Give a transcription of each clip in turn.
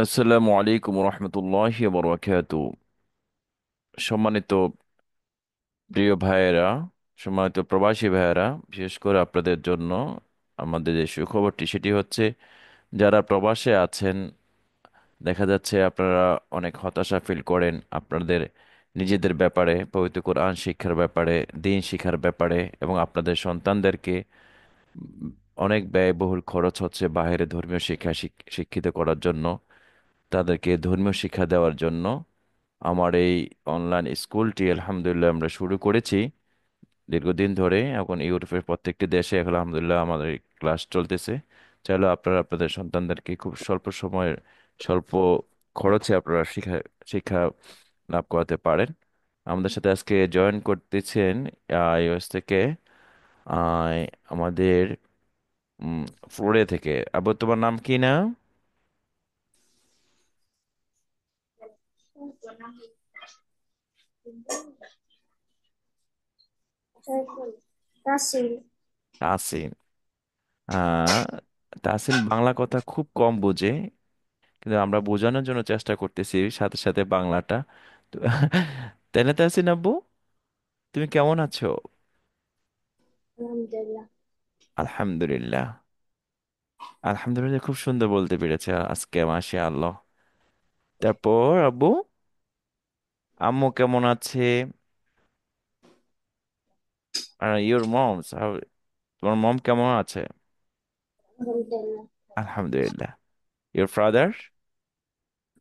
আসসালামু আলাইকুম রহমতুল্লাহি বরকাতু। সম্মানিত প্রিয় ভাইয়েরা, সম্মানিত প্রবাসী ভাইয়েরা, বিশেষ করে আপনাদের জন্য আমাদের যে সুখবরটি সেটি হচ্ছে, যারা প্রবাসে আছেন, দেখা যাচ্ছে আপনারা অনেক হতাশা ফিল করেন আপনাদের নিজেদের ব্যাপারে, পবিত্র কোরআন শিক্ষার ব্যাপারে, দিন শিক্ষার ব্যাপারে, এবং আপনাদের সন্তানদেরকে অনেক ব্যয়বহুল খরচ হচ্ছে বাইরে ধর্মীয় শিক্ষা শিক্ষিত করার জন্য, তাদেরকে ধর্মীয় শিক্ষা দেওয়ার জন্য। আমার এই অনলাইন স্কুলটি আলহামদুলিল্লাহ আমরা শুরু করেছি দীর্ঘদিন ধরে। এখন ইউরোপের প্রত্যেকটি দেশে এখন আলহামদুলিল্লাহ আমাদের এই ক্লাস চলতেছে। চাইলে আপনারা আপনাদের সন্তানদেরকে খুব স্বল্প সময়ের, স্বল্প খরচে আপনারা শিক্ষা শিক্ষা লাভ করাতে পারেন। আমাদের সাথে আজকে জয়েন করতেছেন ইউএস থেকে আহ, আমাদের ফ্লোরিডা থেকে। আবু, তোমার নাম কি না? তাসিন। তাসিন। আহ তাসিন বাংলা কথা খুব কম বোঝে, কিন্তু আমরা বোঝানোর জন্য চেষ্টা করতেছি সাথে সাথে বাংলাটা। তো তাই না তাহসিন আব্বু? তুমি কেমন আছো? আলহামদুলিল্লাহ। আলহামদুলিল্লাহ। আলহামদুলিল্লাহ খুব সুন্দর বলতে পেরেছে আজকে, মাশাআল্লাহ। তারপর আব্বু, আম্মু কেমন আছে? আর ইওর মমস, তোমার মম কেমন আছে? আলহামদুলিল্লাহ। আলহামদুলিল্লাহ। Your father?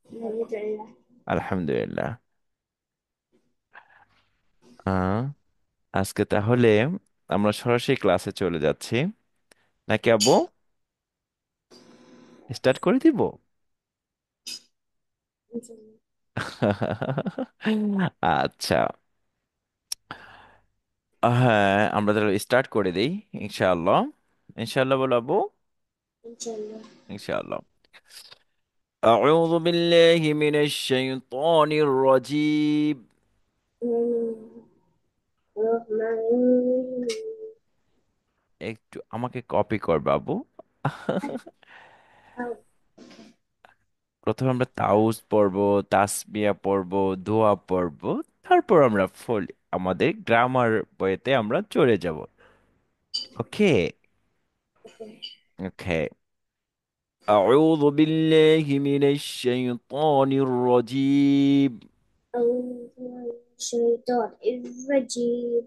আলহামদুলিল্লাহ। আলহামদুলিল্লাহ। আহ আজকে তাহলে আমরা সরাসরি ক্লাসে চলে যাচ্ছি, নাকি আব্বু? স্টার্ট করে দিব? আচ্ছা, হ্যাঁ, আমরা তাহলে স্টার্ট করে দিই। ইনশাআল্লাহ। ইনশাআল্লাহ বলো আব্বু। ইনশাআল্লাহ। ইনশাআল্লাহ। أعوذ بالله من الشيطان الرجيم। রহমান। একটু আমাকে কপি কর বাবু। প্রথমে আমরা তাউজ পড়ব, তাসবিয়া পড়ব, দোয়া পড়ব, তারপর আমরা আমাদের গ্রামার বইতে আমরা চলে যাব। ওকে? ওকে। أعوذ بالله من الشيطان الرجيم. الشيطان الرجيم.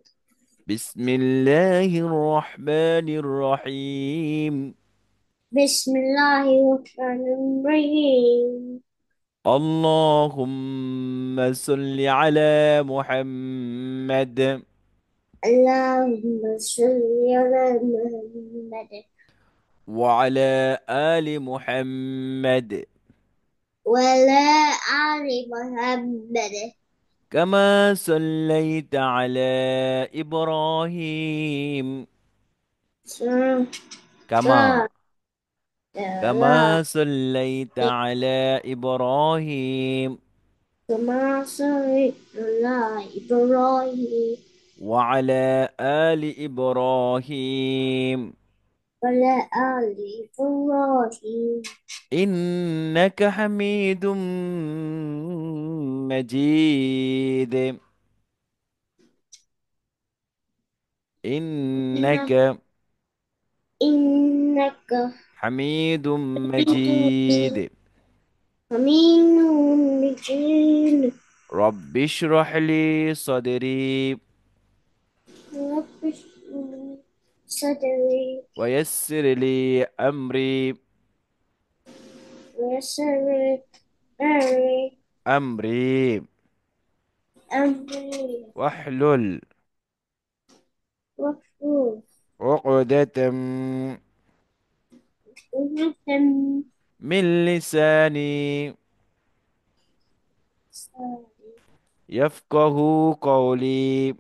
بسم الله الرحمن الرحيم. بسم الله الرحمن الرحيم. اللهم صل على محمد اللهم صل على محمد وعلى آل محمد وعلى آل محمد. كما صليت على إبراهيم. كما صلى كما صليت على إبراهيم كما صليت على إبراهيم وعلى آل إبراهيم وعلى آل إبراهيم إنك حميد مجيد. إنك إنك حميد حميد مجيد. حميد مجيد. رب اشرح لي صدري رب اشرح لي صدري ويسر لي أمري ويسر لي أمري أمري أمري واحلل واحلل عقدة عقدة من لساني من يفقه قولي.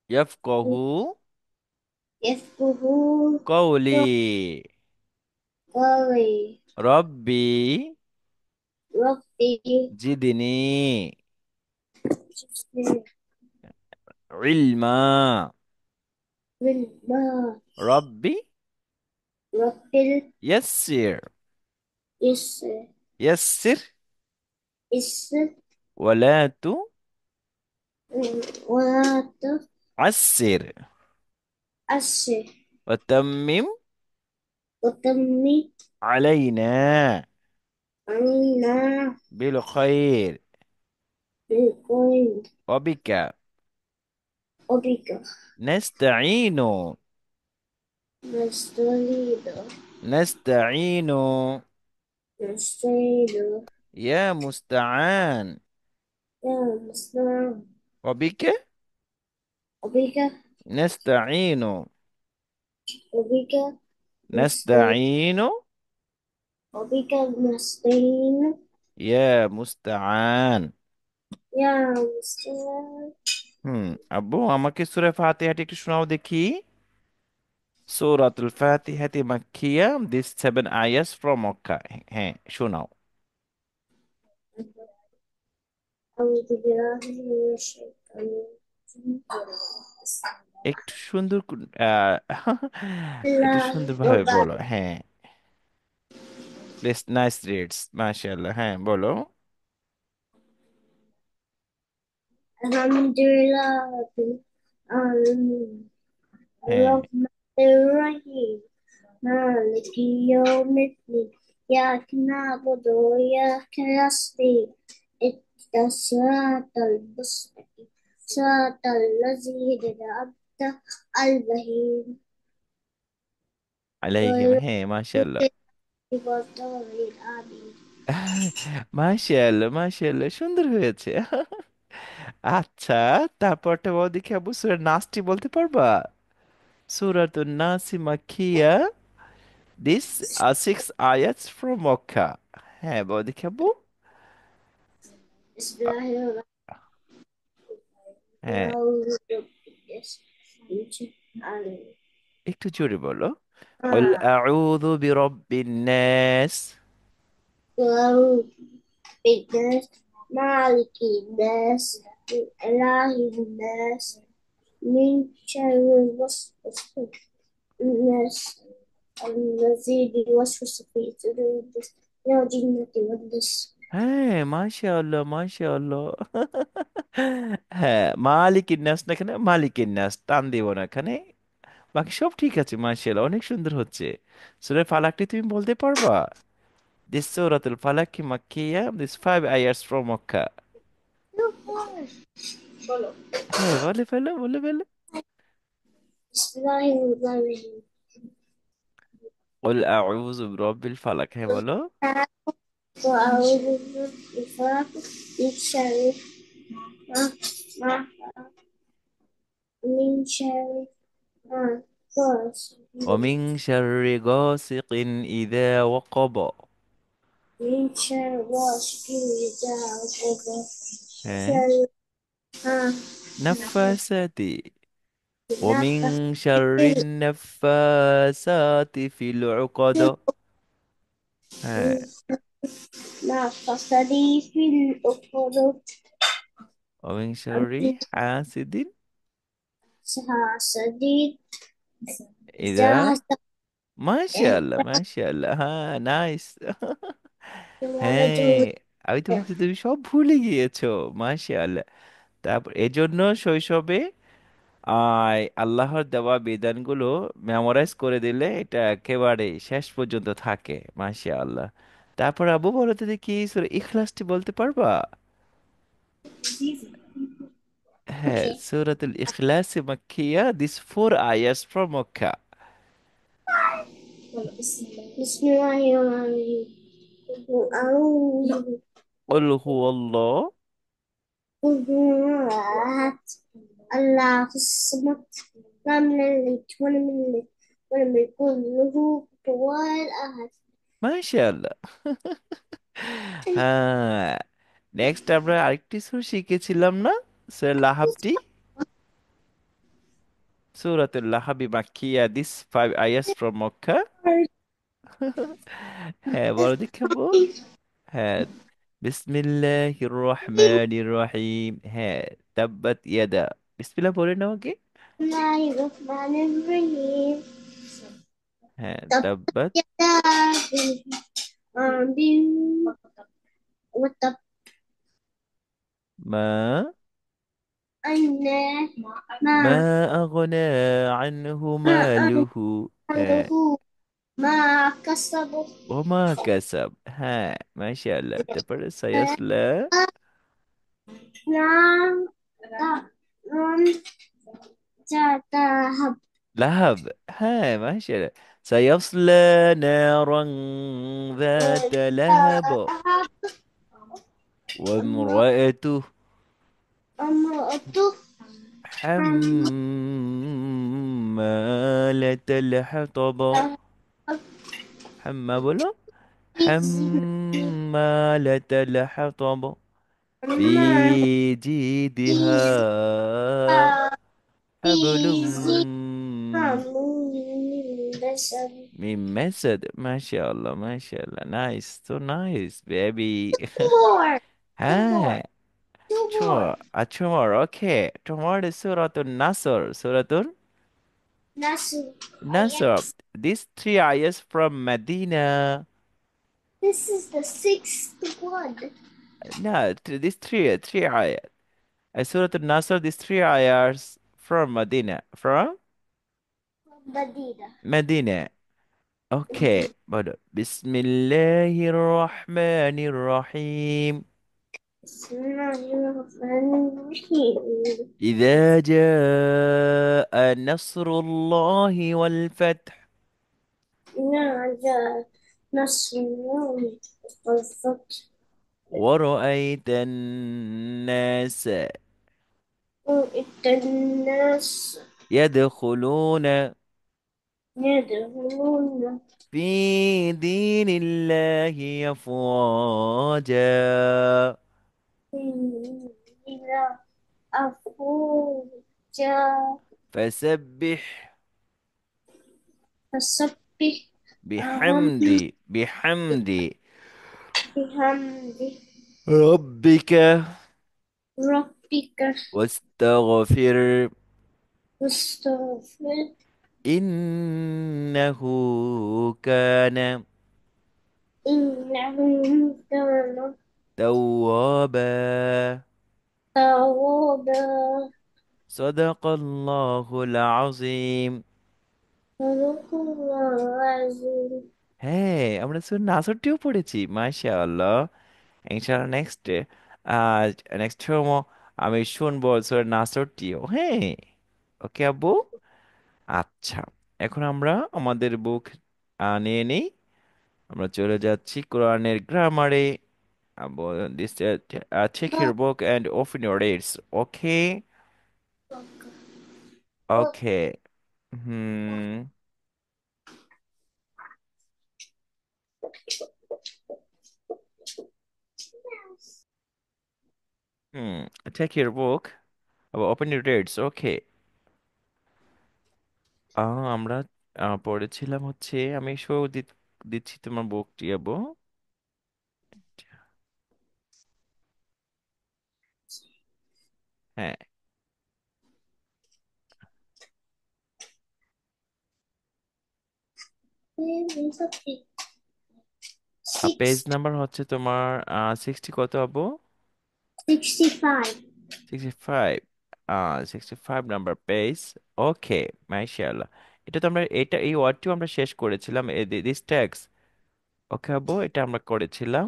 يفقه يفقه قولي. قولي. ربي ربي زدني زدني علما. علما. ربي رب يسر يسر يسر يسر ولا ولا تعسر تؤثر وتمم وتمي علينا علينا بالخير بالخير وبك وبك نستعين نستعيد نستعين نستعيد يا مستعان يا مسلم وبك وبك نستعين وبك نستعين نستعين وبك نستعين يا مستعان يا مسلم আব্বু আমাকে সূরা ফাতিহাটি একটু শোনাও দেখি সূরাতুল ফাতিহাতি মাক্কিয়া দিস 7 আয়াতস ফ্রম মক্কা হ্যাঁ শোনাও أعوذ بالله من الشيطان الرجيم একটু সুন্দর একটু الله সুন্দরভাবে وبعد বলো হ্যাঁ বেশ নাইস রিডস মাশাআল্লাহ হ্যাঁ বলো الحمد لله رب العالمين হ্যাঁ الرحمن الرحيم مالك يوم الدين إياك نعبد وإياك نستعين اهدنا الصراط المستقيم صراط الذين أنعمت عليهم আলাইহিম غير হ্যাঁ মাশাআল্লাহ المغضوب عليهم آمين মাশাআল্লাহ মাশাআল্লাহ সুন্দর হয়েছে আচ্ছা তারপরটা বল দেখি আবু সূরা নাসটি বলতে পারবা সূরাতুন নাসি মাক্কিয়া দিস 6 আয়াতস ফ্রম মক্কা হ্যাঁ বল দেখি আবু بسم الله الرحمن হ্যাঁ الرحيم একটু জোরে বলো قل أعوذ برب الناس الناس مالك الناس من إله الناس من شر الوسوسة الناس الذي يوسوس في صدور الناس من الجنة والناس হ্যাঁ মাশাআল্লাহ মাশাআল্লাহ হ্যাঁ মালিকিন নাস না এখানে মালিকিন নাস টান দিব না এখানে বাকি সব ঠিক আছে মাশাআল্লাহ অনেক সুন্দর হচ্ছে সূরা ফালাকটি তুমি বলতে পারবা দিস সূরাতুল ফালাক কি মাক্কিয়া দিস 5 আয়াতস ফ্রম মক্কা হ্যাঁ বলে ফেলো বলে ফেলো بسم الله الرحمن الرحيم قل أعوذ برب الفلق হ্যাঁ বলো وأعوذ بالفلق من شر ما ما من شر ما غاسق ومن شر غاسق إذا وقب من شر غاسق إذا وقب হ্যাঁ شر ما نفاسات نفخ ومن شر النفاسات في العقد হ্যাঁ نفخ لي في الأخرى ومن شر حاسد حسدي إذا إذا حسد ما شاء الله ما شاء الله হ্যাঁ নাইস ولد হ্যাঁ আমি তো ভাবছি তুমি সব ভুলে গিয়েছো মাশাআল্লাহ তারপর এজন্য শৈশবে আল্লাহর দেওয়া বিধানগুলো মেমোরাইজ করে দিলে এটা একেবারে শেষ পর্যন্ত থাকে মাশাআল্লাহ তারপর আবু বলো তো দেখি সূরা ইখলাসটি বলতে পারবা হ্যাঁ Okay. সূরাতুল ইখলাস মাক্কিয়া দিস 4 আয়াতস ফ্রম মক্কা بسم الله الرحمن الرحيم أعوذ قل هو الله قل هو أحد الله الصمد لم يلد ولم يولد ولم يكن له كفوا أحد মাশাআল্লাহ হ্যাঁ নেক্সট আমরা আরেকটি সূরা শিখেছিলাম না সূরা লাহাবটি সূরাতুল লাহাবি মাক্কিয়া দিস 5 আয়াতস ফ্রম মক্কা হ্যাঁ বলো দেখাবো হ্যাঁ বিসমিল্লাহির রহমানির রহিম হ্যাঁ তাব্বাত ইয়াদা বিসমিল্লাহ বলে নাও আগে بسم الله الرحمن الرحيم হ্যাঁ تبت তাব্বাত يدا بي وطب ما أين ما ما أغنى عنه ما ماله. عنده ما كسب وما كسب. ها ما شاء الله. তারপরে سيصلى نعم نعم تذهب لهب. ها ما شاء الله. سيصلى نارا ذات لهب. تذهب وامرأته امرأته حمالة الحطب. حما بولا. حمالة الحطب. في حمالة جيدها حبل في حمل بشر من مسد. ما شاء الله ما شاء الله. نايس so nice baby. more two more ها. two more Sure. Sure. Okay. Tomorrow is Surah Nasr. Surah Nasu Nasr. yes These three ayahs from Medina. this is the sixth one No, these three ayahs. Surah Nasr, these three ayahs from Medina. From Badida Medina. Okay. But Bismillahir Rahmanir Rahim. بسم الله الرحمن الرحيم إذا جاء نصر الله والفتح إنا جاء نصر الله والفتح ورأيت الناس وإذ الناس يدخلون يدخلون في دين الله أفواجا إلى أفواجا فسبح فسبح بحمد بحمد بحمد ربك ربك واستغفر واستغفر إنه كان إنه كان توابا. توابا صدق الله العظيم. صدق الله العظيم হ্যাঁ আমরা শুন নাসরটিও পড়েছি মাশাআল্লাহ। ইনশাআল্লাহ next সময় আমি শুনবো সুরা নাসরটিও। হ্যাঁ ওকে আব্বু। আচ্ছা এখন আমরা আমাদের বুক নিয়ে নেই। আমরা চলে যাচ্ছি কোরআনের গ্রামারে। আব্বু this check your book and open your reads. Okay. Okay. Hmm. Hmm. Check your book. Open your reads. Okay. আমরা পড়েছিলাম হচ্ছে আমি দিচ্ছি তোমার বুকটি আবু। হ্যাঁ। পেজ Six, নাম্বার হচ্ছে তোমার 60 কত আবু? 65. 65। 65 number page. ওকে। মাশাআল্লাহ। এটা তো আমরা এই ওয়ার্ডটিও আমরা শেষ করেছিলাম দিস ট্যাক্স। ওকে আবু এটা আমরা করেছিলাম।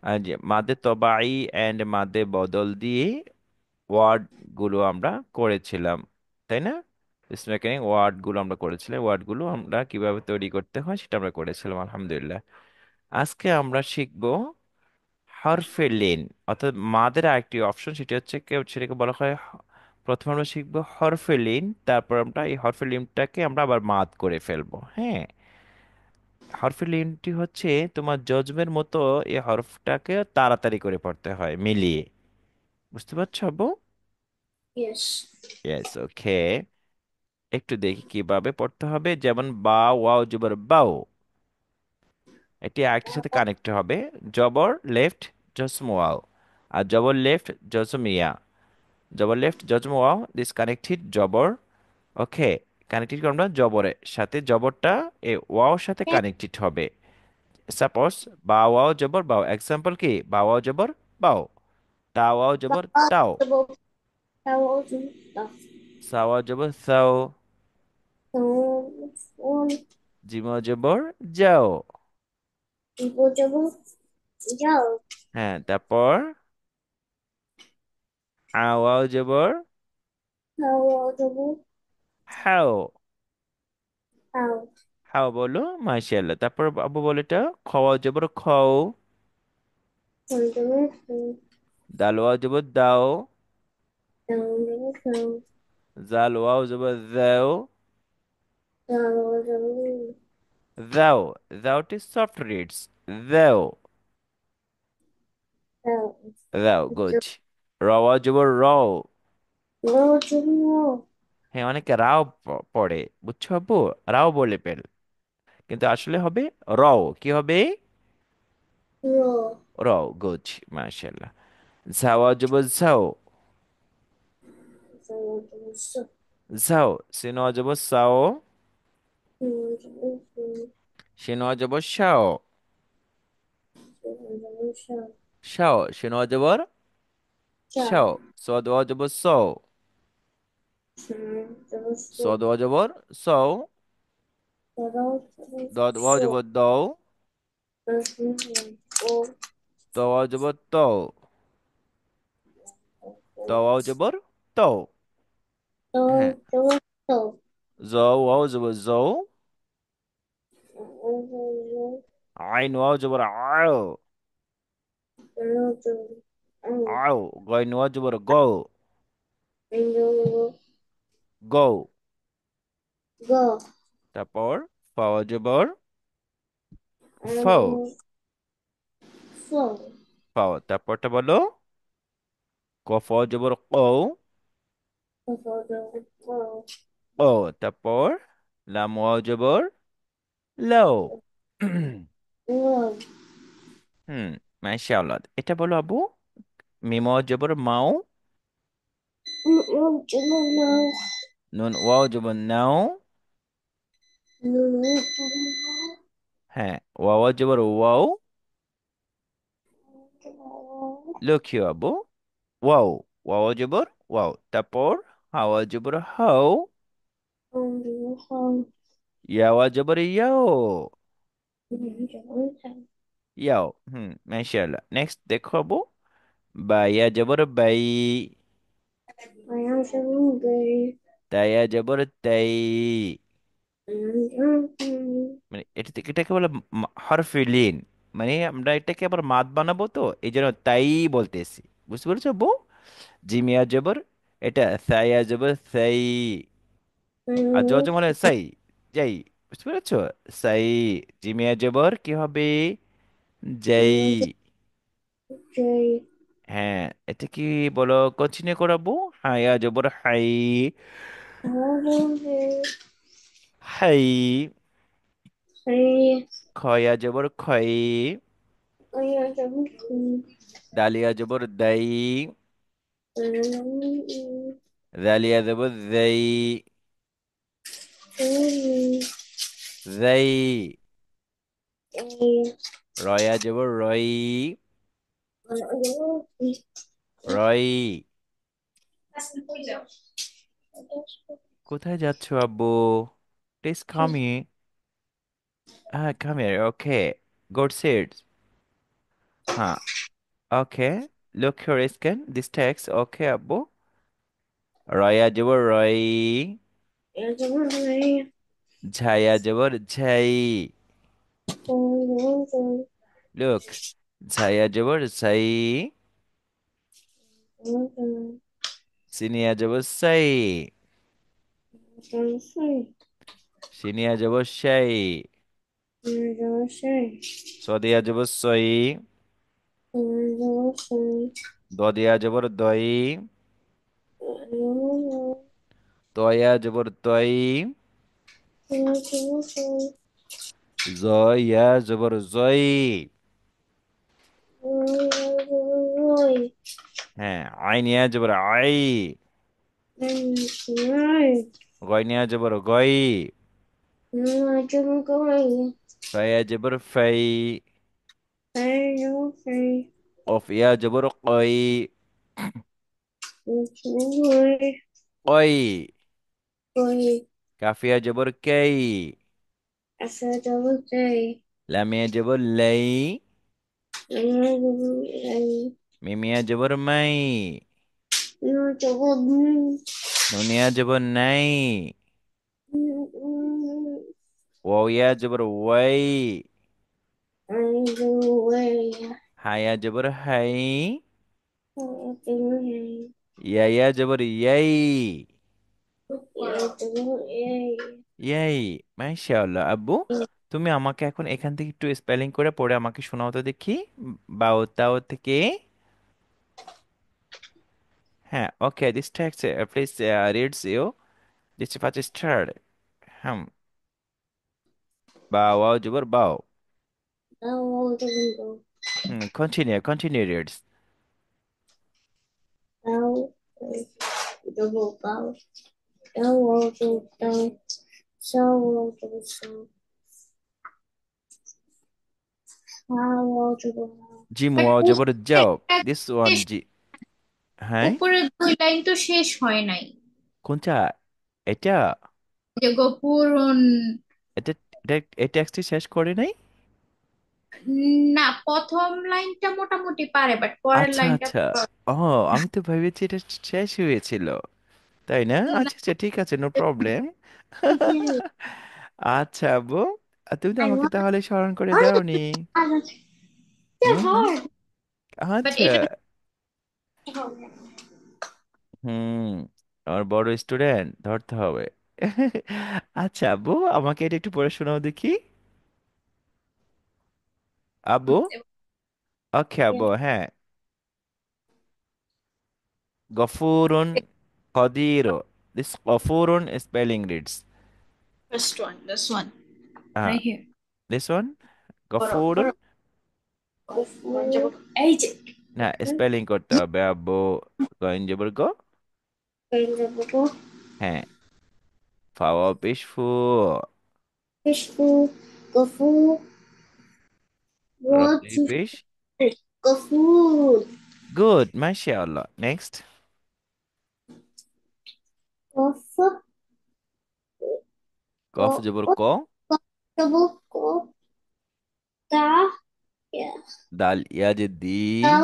আর যে মাদে তবাই এন্ড মাদে বদল দিয়ে ওয়ার্ড গুলো আমরা করেছিলাম তাই না? স্মোকিং ওয়ার্ড গুলো আমরা করেছিলাম। ওয়ার্ড গুলো আমরা কিভাবে তৈরি করতে হয় সেটা আমরা করেছিলাম আলহামদুলিল্লাহ। আজকে আমরা শিখবো হরফে লিন অর্থাৎ মাদের আরেকটি অপশন সেটি হচ্ছে সেটাকে বলা হয় প্রথমে আমরা শিখবো হরফে লিন তারপর আমরা এই হরফে লিনটাকে আমরা আবার মাদ করে ফেলবো। হ্যাঁ হরফে লিনটি হচ্ছে তোমার জজমের মতো এই হরফটাকে তাড়াতাড়ি করে পড়তে হয় মিলিয়ে। বুঝতে পারছো আব্বু? Yes. Yes okay. একটু দেখি কিভাবে পড়তে হবে যেমন বা ওয়াও জবর বাও এটি আরেকটির সাথে কানেক্ট হবে। জবর লেফট জসম ওয়াও আর জবর লেফট জসম ইয়া। জবর লেফট জজম ওয়াও দিস কানেক্টেড জবর। ওকে। কানেক্টেড আমরা জবরের সাথে জবরটা এ ওয়াওর সাথে কানেক্টেড হবে। সাপোজ বাও ওয়াও জবর বাও, এক্সাম্পল কি বাও ওয়াও জবর বাও, তাও ওয়াও জবর তাও, double thousand stuff. সাও ওয়াও জবর সাও, So one জিম ওয়াও জবর যাও। people double yellow. হ্যাঁ, তারপর আও ওয়াও জবর How double হাও, how হাও বলো, মাশাআল্লাহ। তারপর আবু বলে এটা খ ওয়াও জবর খও, double দাল ওয়াও জবর দাও, how জাল ওয়াও জবর দাও, double দাও, দাওটি সফট রিডস, দাও, how দাও, গুড। র ওয়াও জবর রও, roll to roll হ্যাঁ অনেকে রাও পড়ে, বুঝছো আব্বু, রাও বলে ফেল, কিন্তু আসলে হবে রও, কি হবে, roll রও, গুড, মাশাআল্লাহ। ঝাওয়া জবর ঝাও, so so ঝাও, সিন জবর সাও, so সিন জবর শাও, শাও, সিন জবর শাও, সদ জবর সও, সদ জবর সও, দদ জবর দও, ত জবর তও, ত জবর তও, হ্যাঁ, জ জবর জও, আইন জবর আও, আও, গইন জবর গও, গও, Go, তারপর ফাওয়া জবর ফাও, and flow. ফাও, তারপরটা বলো কফ জবর কও, Flow. ও, তারপর লাম জবর লাও। Love. হুম, মাশাআল্লাহ। এটা বলো আবু, মিম জবর মাও, No, no, নুন ওয়াও জবর নাও, no, হ্যাঁ, ওয়াও জবর ওয়াও, no. লক্ষ্য আবু, ওয়াও, ওয়াও জবর ওয়াও, তারপর হাওয়া জবর হাও, Only home. ইয়াওয়া জবর ইয়াও, I ইয়াও, হুম, মাশাআল্লাহ। নেক্সট দেখো আবু, বা ইয়া জবর বাই, am so hungry. তাইয়া জবর তাই, I'm hungry. মানে এটাকে বলে হরফে লিন, মানে আমরা এটাকে আবার মাদ বানাবো, তো এই জন্য তাই বলতেছি, বুঝতে পেরেছো বউ। জিমিয়া জবর এটা, সাইয়া জবর সাই, আর I'm জজম হলে সাই, যাই, বুঝতে পেরেছো, সাই, জিমিয়া জবর কি হবে, যাই। hungry. হ্যাঁ, এটা কি বলো, কন্টিনিউ করাবো, হাইয়া জবর হাই, I'm hungry. হাই, I খয়া জবর খয়, am so hungry. দালিয়া জবর দাই, I'm দালিয়া জবর দাই, hungry. দাই, I রয়া জবর রই, am hungry. রই। কোথায় যাচ্ছো আব্বু, প্লিজ কাম হিয়ার, হ্যাঁ come here, okay, good sit, হ্যাঁ, okay, look here scan this text, okay আব্বু, রয়া জবর রই, I'm so hungry. ঝায়া জবর ঝাই, I'm লুক, ঝায়া জবর ঝাই, hungry. সিনিয়া জবর সাই, I'm hungry. সিনিয়া জবর সাই, I'm hungry. সদিয়া জবর সই, দদিয়া জবর দই, তয়া জবর তই, জয়া জবর জয়, হ্যাঁ, আইনিয়া জবর আই, গয়নিয়া জবর গই, ফাইয়া জবর ফাই। Fair, fair. কফ ইয়া জবর কই। Boy, কই। boy. কাফিয়া জবর কাই। I said double day. Lamia জবর লাই। I মিমিয়া জবর মাই। no double me. নুনিয়া জবর নাই। ওয়া জবর ওয়াই। I do way. হায়া জবর হাই। I do ইয়া জবর ইয়াই। way. ইয়াই। মাশাআল্লাহ আব্বু, তুমি আমাকে এখন এখান থেকে একটু স্পেলিং করে পড়ে আমাকে শোনাও তো দেখি। বাও তাও থেকে। হ্যাঁ, okay, this text please reads you this first start. Hmm. বাও জবর বাও। Out the window. Hmm, continue reads. Out double bow. Out down. So double so. How double. Gym but wow জবর যাও। উপরেরটা দিস ওয়ান শেষ, জি। হ্যাঁ। উপরের দুই লাইন তো শেষ হয় নাই। কোনটা? এটা? যে গফুরুন, এটা এটা এই টেক্সটটি শেষ করে নাই? না প্রথম লাইনটা মোটামুটি পারে বাট পরের আচ্ছা লাইনটা আচ্ছা। ও, আমি তো ভেবেছি এটা শেষ হয়েছিল। তাই না? না। আচ্ছা আচ্ছা, ঠিক আছে, নো প্রবলেম। আচ্ছা আব্বু, তুমি তো I আমাকে want তাহলে স্মরণ করে only দাওনি। it's hmm hmm. hard. But আচ্ছা। এটা হুম। আমার বড় স্টুডেন্ট ধরতে হবে। আচ্ছা আব্বু, আমাকে এটা একটু পড়ে শোনাও দেখি। আব্বু। ওকে Yeah. আব্বু, হ্যাঁ। গফুরুন কদির। দিস গফুরুন spelling reads. First one, this one হ্যাঁ, রাইট হিয়ার। দিস ওয়ান করো গফুরুন। করো। এই যে না, স্পেলিং করতে হবে আব্বু। গইন জবর গ। হ্যাঁ। ফাওয়া পেশ ফু। Fishful, Gafu, what রলি to পেশ। say? Gafu, গুড, মাশাআল্লাহ। নেক্সট। Gafu, কফ জবর ক। double go, da, yeah, দাল ইয়া যে দি। da,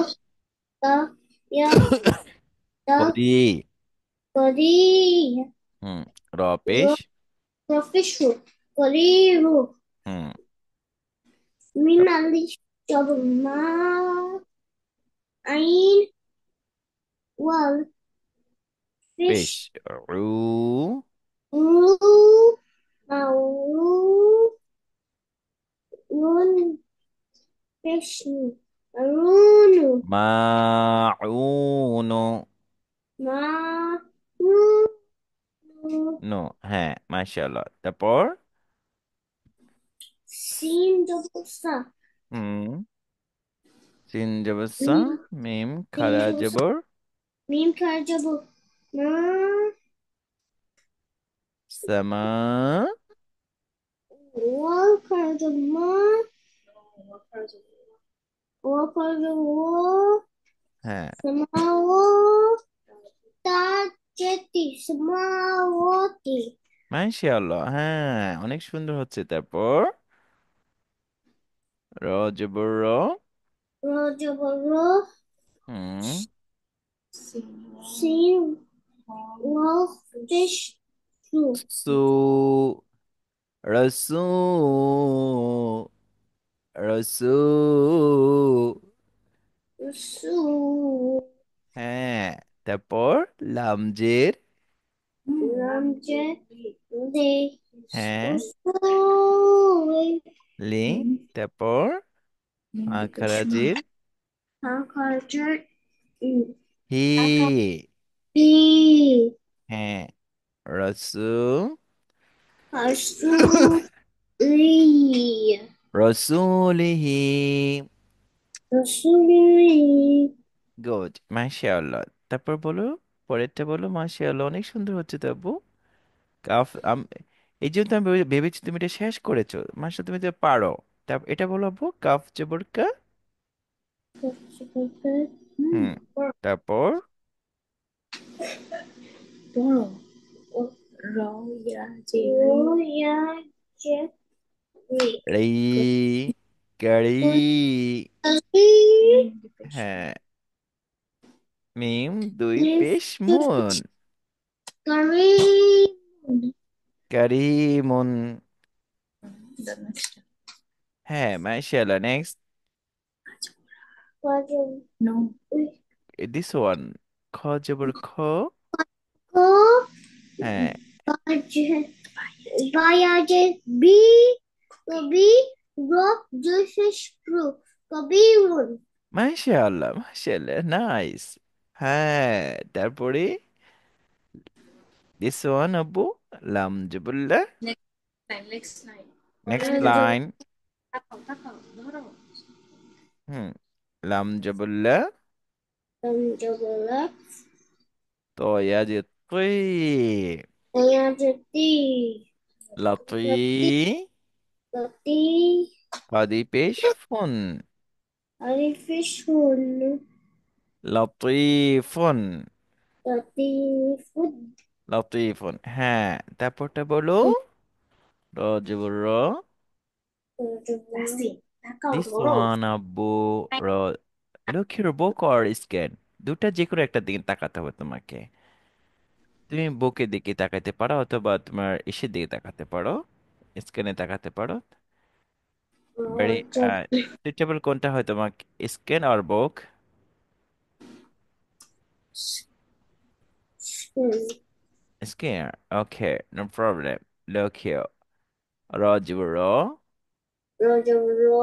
da, yeah, da, কদি। body, হুম। র পেশ। Gafishu, Goriru, হুম। Minali, double ma, Ain, well, পেশ। fish, রু। Ru, Mauru, Run, Vishnu, Arunu, মাউনু। Ma, নো। হ্যাঁ, মাশাআল্লাহ। তারপর। Sin double sa, হুম। সিন জবর সা। Mim, মিম Sin খারা double sa, জবর। Mim ka double, Ma, সামা। Wal ka double Ma, Wal ka double Wa, হ্যাঁ, Samawa, Ta, Jeti, Samawati, মাশাআল্লাহ, হ্যাঁ, অনেক সুন্দর হচ্ছে। তারপর। র জবর র। Ra double Ra, হুম। Sin, Wal, Fish, Su, সু। রসু। রসু। Su, হ্যাঁ। তারপর লামজের। Ramje, De, হ্যাঁ। Usu, লি। তারপর আখারাজের। Culture, হি। Akapi, হ্যাঁ। রসু। Asuli, রসুলিহি। Asuli, গুড, মাশাআল্লাহ। তারপর বলো, পরেরটা বলো। মাশাআল্লাহ, অনেক সুন্দর হচ্ছে তো আব্বু। কাফ এই জন্য তো আমি ভেবেছি তুমি এটা শেষ করেছো, মাসে তুমি তো পারো। তারপর এটা বলো আব্বু, কাফ জবর কা। হুম। তারপর বড় ও, র ইয়া যে Ya, je, ri. রি, গাড়ি। Kari, হ্যাঁ, মিম দুই fish, পেশ মুন। kari, কারিমুন। the next হ্যাঁ, মাশাআল্লাহ, next. wajan, no this one, খ জবর খ। ko, হ্যাঁ, baje, bayaje, bi, kabi, ro, je, fish, pro, kabirun, মাশাআল্লাহ মাশাআল্লাহ, নাইস। হ্যাঁ, তারপরে দিস ওয়ান আব্বু, লাম জবুল্লাহ। next time next time next lajo, line. তাকাও তাকাও ধরো হুম, লাম জবুল্লাহ। jabala, তো ইয়াজি তুই, bayaje, ti, লতুই, lati, lati, কাদি পেশ ফুন, ari, fish, hun, লতিফুন। lati, food, লতিফুন, হ্যাঁ। তারপরটা বলো, র জবর র। That's it. তাকাও দিস ধরো ওয়ান আব্বু, র। লক্ষ্মীর বুক আর স্ক্যান, দুটা যে কোনো একটা দিকে তাকাতে হবে তোমাকে। তুমি বুকের দিকে তাকাতে পারো, অথবা তোমার ইসের দিকে তাকাতে পারো, স্ক্যানে তাকাতে পারো। ভেরি jab, সুইটেবল কোনটা হয় তোমাকে, স্ক্যান আর book? Scan, okay, no problem. লক্ষ্য, র জবর র। rojavro,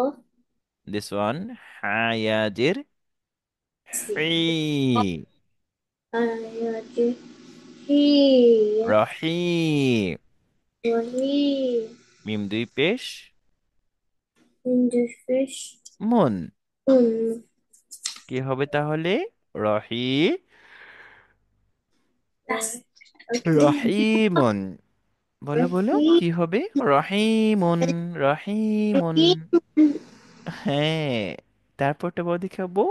দিস ওয়ান, হায়াজির হি, ayaje, he, রহিম। wahi, মিম দুই পেশ in the fish, মুন। un, কি হবে তাহলে? রহি, That's রহিমন। বলো বলো, rahi, কি হবে? রহিমন, রহিমন। rahi, হ্যাঁ, তারপরটা বল দেখাবো,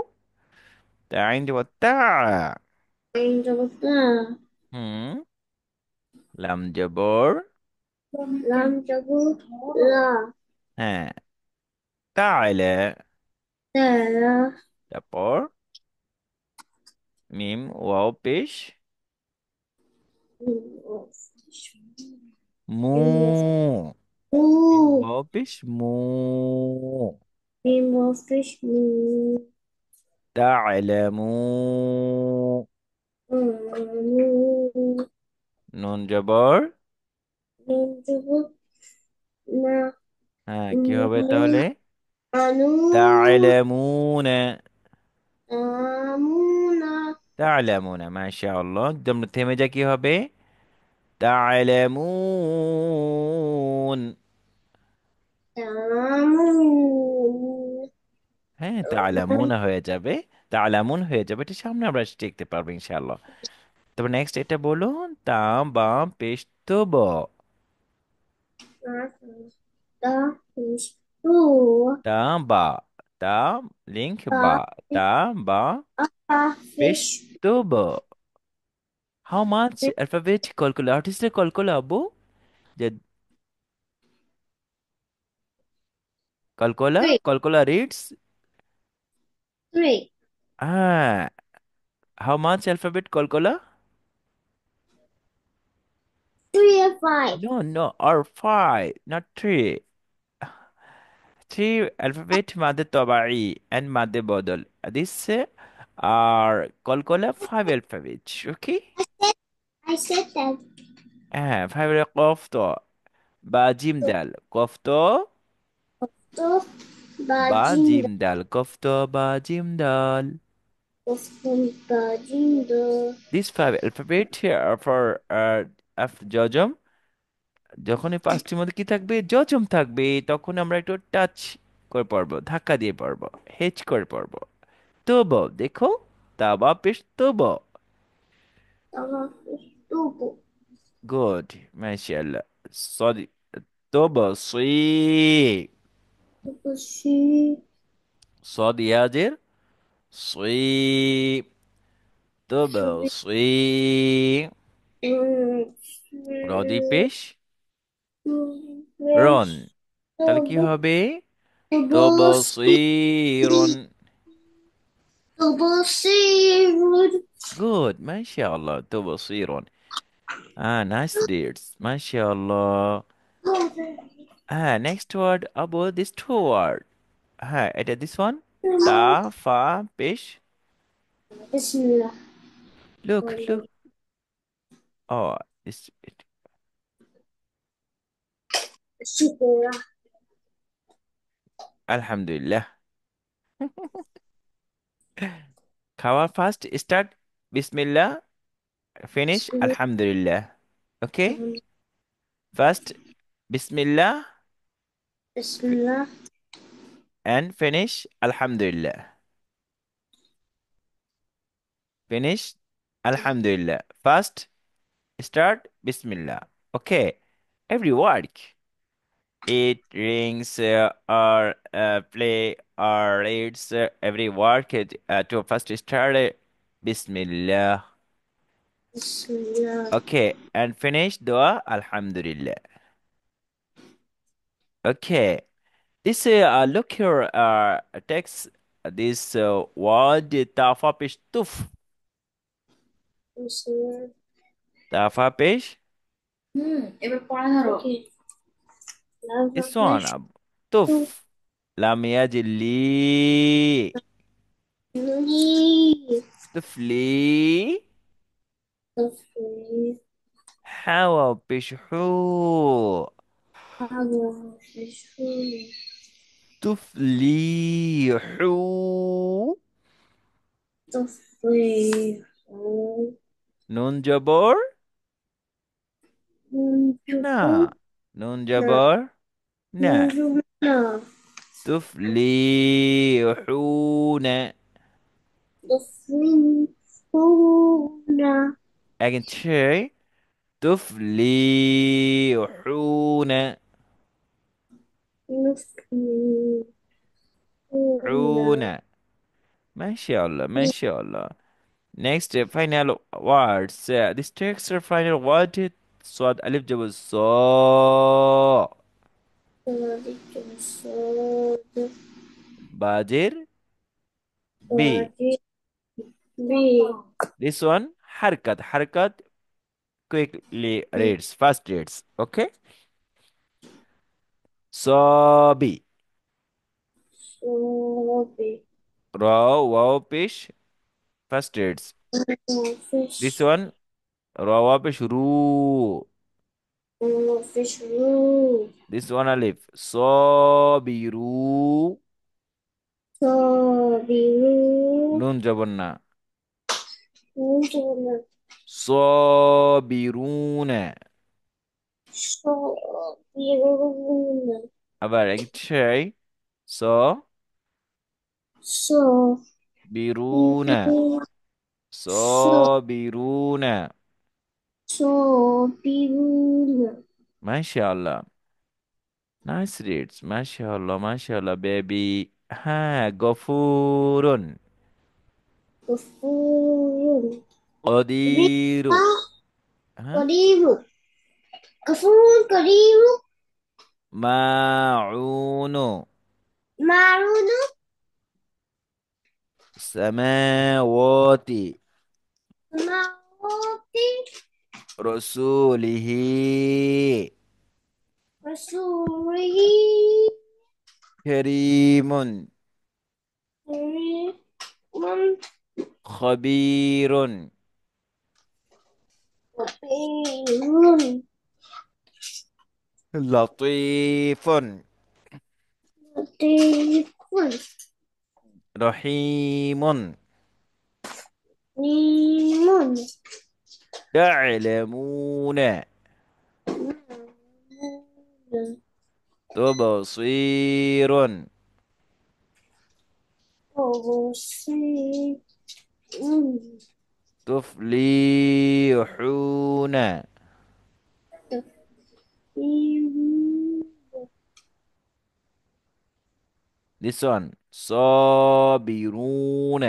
তাই দেব তা। in the হুম, লাম জবর। lam jabu, la, হ্যাঁ, তাইলে। tera, তারপর মিম ওয়াও পেশ মু। in the মিম moo, ওয়াও পেশ মু। in the fish, moo, তা'লামু, moo, নুন জবর। in jabu, na, হ্যাঁ, কি হবে moo, তাহলে? anu, তা'লামুনা, amuna, তা'লামুনা, মাশাআল্লাহ, একদম থেমে যা, কি হবে? তা'লামুন। tamun, হ্যাঁ, তা'লামুনা হয়ে যাবে, তা'লামুন হয়ে যাবে, এটা সামনে আমরা শিখতে পারবো ইনশাআল্লাহ। তারপর নেক্সট এটা বলো, তা বা পেশ তো ব। the fish, two, তা বা, তা লিংক বা, the তা বা পেশ fish, তো ব। How much alphabet কলকলা, আর্টিস্টের কলকলা আব্বু, যে কলকলা, three, কলকলা রিডস। three, হ্যাঁ, how much alphabet কলকলা? three and five. No, no, or five, not three. Three alphabet مادة طبيعي and مادة بدل. This are কলকলা five alphabets. Okay? I said that. হ্যাঁ, five এর কফ তো, বা জিম দাল, কফ তো Two, বা bajinda, জিম দাল, কফ তো বা জিম দাল। bajinda, These five alphabet here for জজম। যখন এই পাঁচটির মধ্যে কি থাকবে, জজম থাকবে, তখন আমরা একটু টাচ করে পড়বো, ধাক্কা দিয়ে পড়বো, হেচ করে পড়বো। তব দেখো, তাবা পেশ তব। tava fish, tubo, গুড, মাশাআল্লাহ। صاد. تبصي. تبصي. صاد ياجر. صي. تبصي. রদি পেশ রন, তাহলে কি হবে? তবসিরন। تبصير. গুড, মাশাআল্লাহ, তবসিরন। নাইস ডিডস, মাশাআল্লাহ। নেক্সট ওয়ার্ড আবু, দিস টু ওয়ার্ড। এটা দিস ওয়ান। তা ফা পেশ। بسم الله. লুক। ও, this it. شكرا. আলহামদুলিল্লাহ। খাওয়া ফার্স্ট স্টার্ট বিসমিল্লাহ, ফিনিশ بسم الله. আলহামদুলিল্লাহ। ওকে, ফার্স্ট বিসমিল্লাহ بسم الله. and finish Alhamdulillah. Finish Alhamdulillah. First start Bismillah. Okay. Every word. It rings or play or reads every word to first start Bismillah. بسم الله. Okay. And finish Dua Alhamdulillah. Okay. This look here text this word tafapish tuf. بسم الله. Tafapish. এবার পড়া ধরো। اوكي. لا This one, فيش. tuf. Lam yajli. تفلي. Tufli. تفلي. Hawa bishhu. حاجة فيش. Tuflihu. تفلي. Nun jabor. Na. نجوم. Nun jabor. Na. نجومنا. Tuflihuna. يفلحون. Again, three. Tuflihuna. يفلحون. Huna. MashaAllah, MashaAllah. Next, final words. This text final word. Swad alif jabal so. ذلك الصاد. Bajir B. وعدي. بي. This one harkat. Harkat quickly reads. Fast reads. Okay. So B. صوبي. Raw wow fish. Fast reads. This وفيش. one raw wow fish ru. وفيش رو. This one alif. So biru. صابرون. Nun jabanna. نجم. صابرون. صابرون. আবার একটাই সবিরুনা। صابرون. সবিরুনা। صابرون. মাশাআল্লাহ, nice reads, মাশাআল্লাহ, মাশাআল্লাহ baby. গফুরুন। غفور. কদিরু। হ্যাঁ قريب. غفور قريب. মাউনু। معون. সামাওয়াতি। معوض. রসুলিহি। رسوله. করিমুন। كريم. খবীরুন। وخير. লতীফুন। لطيف. রহিমুন। نيم. تعلمون. تبصير. وبصير. تفليحون. This one. صابرون.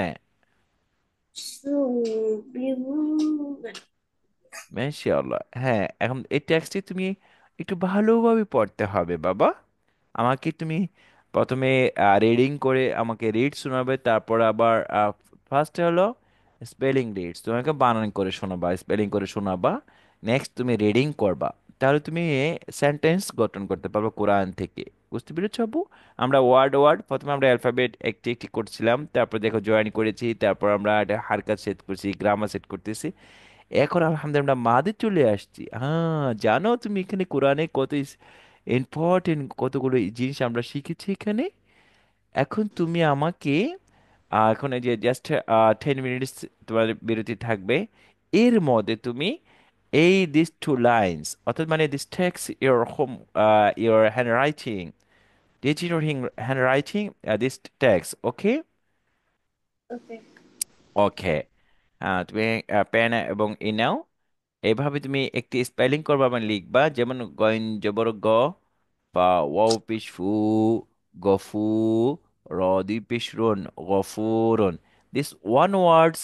صابرون. মাশাআল্লাহ। হ্যাঁ, এখন এই টেক্সটটি তুমি একটু ভালোভাবে পড়তে হবে বাবা। আমাকে তুমি প্রথমে রিডিং করে আমাকে রিড শোনাবে, তারপর আবার ফার্স্টে হলো স্পেলিং রিডস, তোমাকে বানান করে শোনাবা, স্পেলিং করে শোনাবা। নেক্সট তুমি রিডিং করবা, তাহলে তুমি সেন্টেন্স গঠন করতে পারবে কোরআন থেকে। বুঝতে পেরেছো আবু? আমরা ওয়ার্ড ওয়ার্ড প্রথমে আমরা অ্যালফাবেট একটি একটি করছিলাম, তারপর দেখো জয়েন করেছি, তারপর আমরা একটা হারকাত সেট করছি, গ্রামার সেট করতেছি। এখন আলহামদুলিল্লাহ আমরা মাদের চলে আসছি। হ্যাঁ, জানো তুমি এখানে কোরআনে কত ইম্পর্টেন্ট কতগুলো জিনিস আমরা শিখেছি এখানে। এখন তুমি আমাকে এখন এই যে জাস্ট 10 মিনিটস তোমার বিরতি থাকবে, এর মধ্যে তুমি এই দিস টু লাইন্স, অর্থাৎ মানে this takes your home, your handwriting, digital handwriting, this takes, okay? Okay. Okay. তুমি পেন এবং ই নাও। এভাবে তুমি একটি স্পেলিং করবা মানে লিখবা, যেমন গইন জবর গ, বা ওয়াও পেশ ফু, গফু, র দুই পেশ রুন, গফুরন। This one words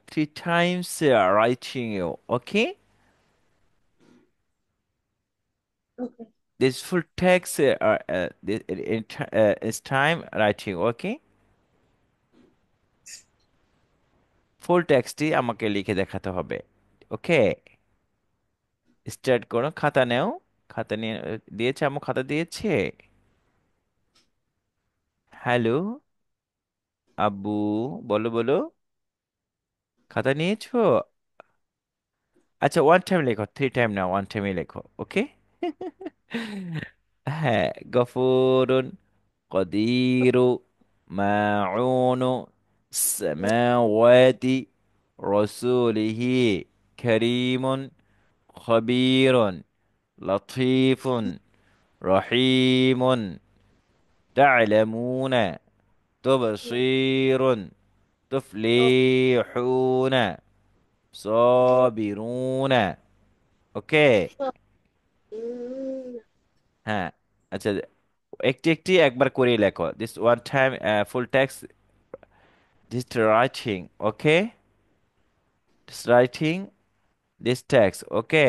3 times writing you, okay? Okay. This full text is time writing, okay? ফুল টেক্সটই আমাকে লিখে দেখাতে হবে, ওকে? স্টার্ট করো, খাতা নেও। খাতা নিয়ে দিয়েছে আমার, খাতা দিয়েছে। হ্যালো আব্বু, বলো বলো, খাতা নিয়েছো? আচ্ছা, ওয়ান টাইম লেখো, 3 টাইম না, ওয়ান টাইমে লেখো, ওকে? হ্যাঁ। গফুরুন, কদিরু, মাউনু, সামাওয়াতি, রসুলিহি, করিমুন, খবীরুন, লতিফুন, রহিমুন, تعلمون، تبصير، تفلحون، صابرون، ওকে? হ্যাঁ। আচ্ছা, একটি একটি একবার করে লেখো, this one time full text, this writing, okay? This writing, this text, okay?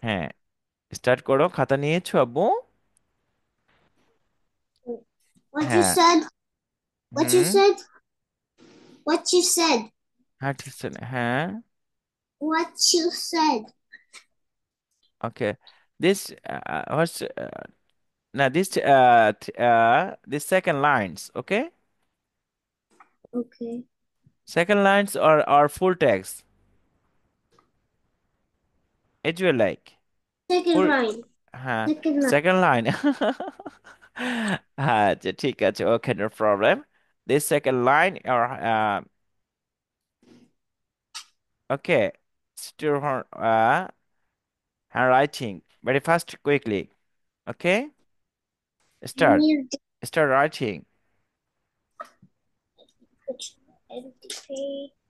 হ্যাঁ, স্টার্ট করো। খাতা নিয়েছো আব্বু? What you হ্যাঁ। said? What you hmm. said? What you said? হ্যাঁ, ঠিক আছে, হ্যাঁ। What you said? Okay. This what's now this second lines, okay? Okay. Second lines are full text, as you like. Second Full, line. হ্যাঁ, Second line. second line। হ্যাঁ, আচ্ছা ঠিক আছে, okay, no problem. This second line or okay, still handwriting very fast, quickly, okay? Start, Need start writing. to put empty page.